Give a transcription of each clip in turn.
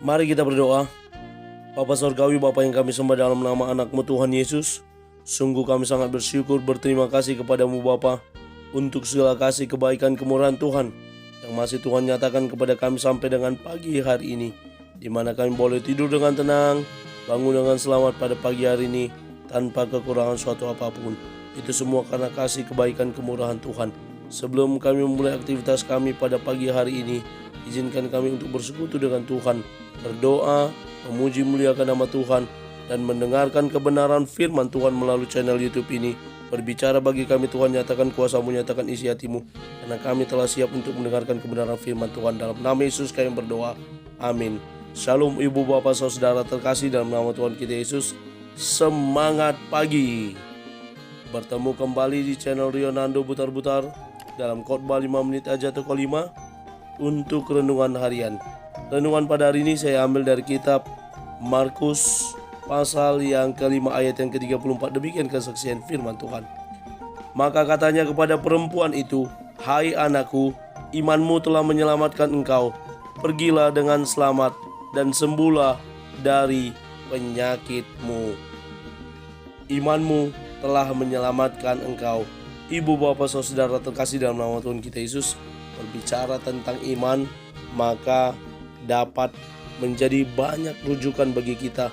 Mari kita berdoa. Bapa Surgawi, Bapa yang kami sembah dalam nama anak-Mu Tuhan Yesus, sungguh kami sangat bersyukur, berterima kasih kepadamu Bapa untuk segala kasih, kebaikan, kemurahan Tuhan yang masih Tuhan nyatakan kepada kami sampai dengan pagi hari ini, di mana kami boleh tidur dengan tenang, bangun dengan selamat pada pagi hari ini tanpa kekurangan suatu apapun. Itu semua karena kasih, kebaikan, kemurahan Tuhan. Sebelum kami memulai aktivitas kami pada pagi hari ini, izinkan kami untuk bersekutu dengan Tuhan, berdoa, memuji muliakan nama Tuhan, dan mendengarkan kebenaran firman Tuhan melalui channel YouTube ini. Berbicara bagi kami Tuhan, nyatakan kuasa-Mu, nyatakan isi hati-Mu, karena kami telah siap untuk mendengarkan kebenaran firman Tuhan. Dalam nama Yesus kami berdoa, amin. Shalom ibu bapak saudara terkasih dalam nama Tuhan kita Yesus. Semangat pagi. Bertemu kembali di channel Rionando Butar-Butar dalam khotbah 5 menit aja toko 5 untuk renungan harian. Renungan pada hari ini saya ambil dari kitab Markus pasal yang kelima ayat yang ke-34. Demikian kesaksian firman Tuhan. Maka katanya kepada perempuan itu, "Hai anakku, imanmu telah menyelamatkan engkau. Pergilah dengan selamat dan sembuhlah dari penyakitmu." Imanmu telah menyelamatkan engkau. Ibu bapak saudara terkasih dalam nama Tuhan kita Yesus, berbicara tentang iman, maka dapat menjadi banyak rujukan bagi kita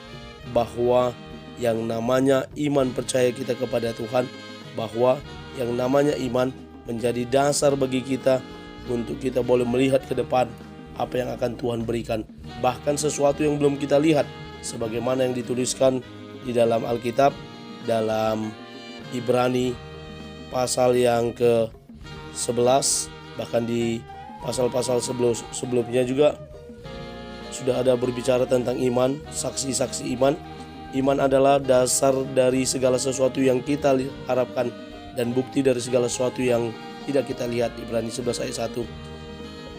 bahwa yang namanya iman percaya kita kepada Tuhan, bahwa yang namanya iman menjadi dasar bagi kita untuk kita boleh melihat ke depan apa yang akan Tuhan berikan, bahkan sesuatu yang belum kita lihat, sebagaimana yang dituliskan di dalam Alkitab dalam Ibrani pasal yang ke-11, bahkan di pasal-pasal sebelumnya juga sudah ada berbicara tentang iman, saksi-saksi iman. Iman adalah dasar dari segala sesuatu yang kita harapkan dan bukti dari segala sesuatu yang tidak kita lihat. Ibrani 11 ayat 1.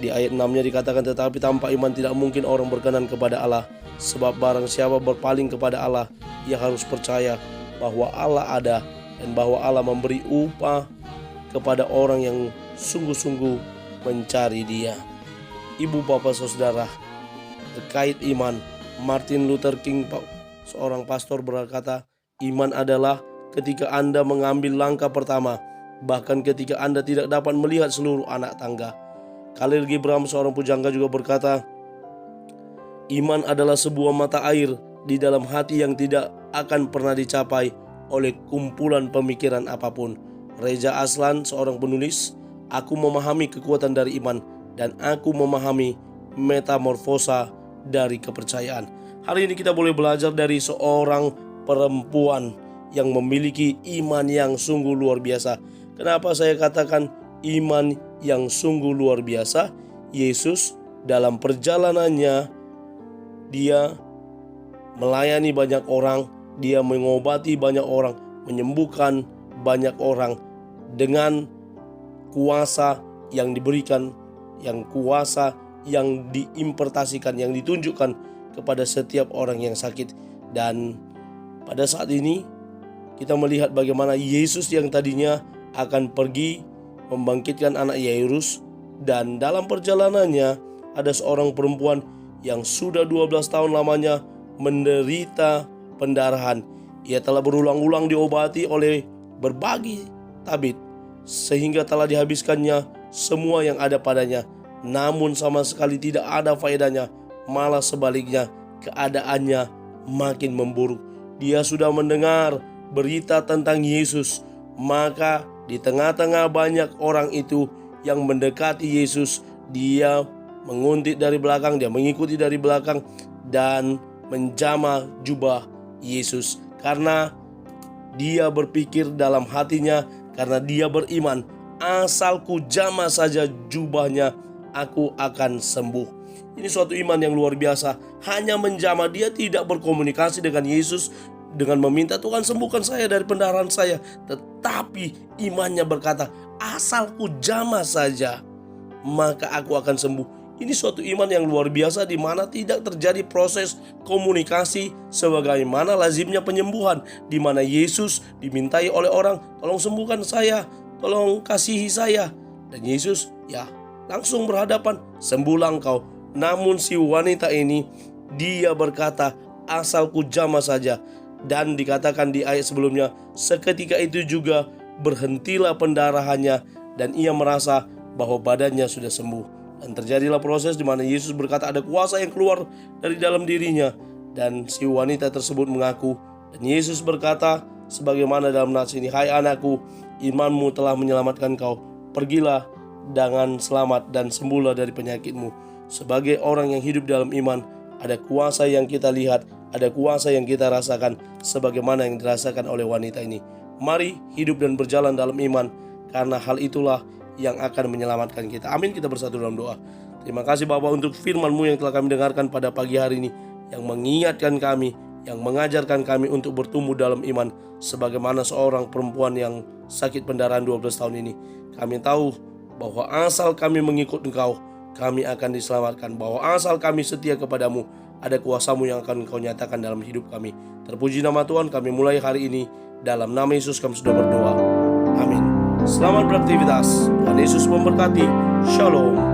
Di ayat 6-nya dikatakan, tetapi tanpa iman tidak mungkin orang berkenan kepada Allah. Sebab barang siapa berpaling kepada Allah, ia harus percaya bahwa Allah ada dan bahwa Allah memberi upah kepada orang yang sungguh-sungguh mencari Dia. Ibu bapak saudara, terkait iman, Martin Luther King, seorang pastor, berkata, iman adalah ketika Anda mengambil langkah pertama, bahkan ketika Anda tidak dapat melihat seluruh anak tangga. Khalil Gibran, seorang pujangga, juga berkata, iman adalah sebuah mata air di dalam hati yang tidak akan pernah dicapai oleh kumpulan pemikiran apapun. Reza Aslan, seorang penulis, aku memahami kekuatan dari iman dan aku memahami metamorfosa dari kepercayaan. Hari ini kita boleh belajar dari seorang perempuan yang memiliki iman yang sungguh luar biasa. Kenapa saya katakan iman yang sungguh luar biasa? Yesus dalam perjalanannya, dia melayani banyak orang, dia mengobati banyak orang, menyembuhkan banyak orang dengan kuasa yang diberikan, yang kuasa yang diimpartasikan, yang ditunjukkan kepada setiap orang yang sakit. Dan pada saat ini kita melihat bagaimana Yesus yang tadinya akan pergi membangkitkan anak Yairus, dan dalam perjalanannya ada seorang perempuan yang sudah 12 tahun lamanya menderita pendarahan. Ia telah berulang-ulang diobati oleh berbagai tabib sehingga telah dihabiskannya semua yang ada padanya, namun sama sekali tidak ada faedahnya. Malah sebaliknya, keadaannya makin memburuk. Dia sudah mendengar berita tentang Yesus, maka di tengah-tengah banyak orang itu yang mendekati Yesus, dia menguntit dari belakang, dia mengikuti dari belakang dan menjamah jubah Yesus, karena dia berpikir dalam hatinya, karena dia beriman, asal ku jamah saja jubahnya, aku akan sembuh. Ini suatu iman yang luar biasa. Hanya menjamah, dia tidak berkomunikasi dengan Yesus dengan meminta, Tuhan sembuhkan saya dari pendarahan saya, tetapi imannya berkata, asal ku jamah saja maka aku akan sembuh. Ini suatu iman yang luar biasa, di mana tidak terjadi proses komunikasi sebagaimana lazimnya penyembuhan, di mana Yesus dimintai oleh orang, tolong sembuhkan saya, tolong kasihi saya, dan Yesus langsung berhadapan, sembuhlah engkau. Namun si wanita ini Dia berkata, asalku jamah saja. Dan dikatakan di ayat sebelumnya, seketika itu juga berhentilah pendarahannya dan ia merasa bahwa badannya sudah sembuh. Dan terjadilah proses di mana Yesus berkata ada kuasa yang keluar dari dalam dirinya. Dan si wanita tersebut mengaku. Dan Yesus berkata sebagaimana dalam nats ini, hai anakku, imanmu telah menyelamatkan kau. Pergilah dengan selamat dan sembuhlah dari penyakitmu. Sebagai orang yang hidup dalam iman, ada kuasa yang kita lihat, ada kuasa yang kita rasakan sebagaimana yang dirasakan oleh wanita ini. Mari hidup dan berjalan dalam iman, karena hal itulah yang akan menyelamatkan kita. Amin. Kita bersatu dalam doa. Terima kasih Bapa untuk firman-Mu yang telah kami dengarkan pada pagi hari ini, yang mengingatkan kami, yang mengajarkan kami untuk bertumbuh dalam iman sebagaimana seorang perempuan yang sakit pendarahan 12 tahun ini. Kami tahu bahwa asal kami mengikut Engkau, kami akan diselamatkan. Bahwa asal kami setia kepadamu, ada kuasa-Mu yang akan Engkau nyatakan dalam hidup kami. Terpuji nama Tuhan, kami mulai hari ini. Dalam nama Yesus kami sudah berdoa. Amin. Selamat beraktivitas. Tuhan Yesus memberkati. Shalom.